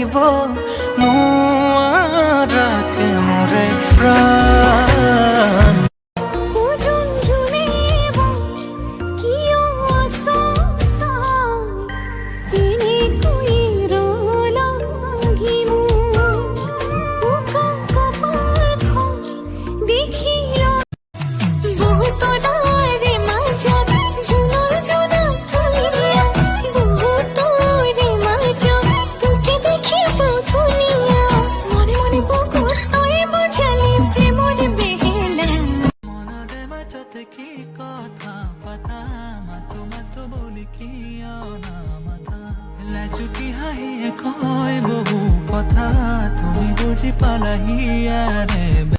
লাগিব নোৱাৰাকে মৰে প্ৰাণ কি কথা পাতা মাতো মাতো বলি কিয় নামাতা লাজুকি হাঁহিয়ে কয় বহু কথা তুমি বুজি পালাহি আৰে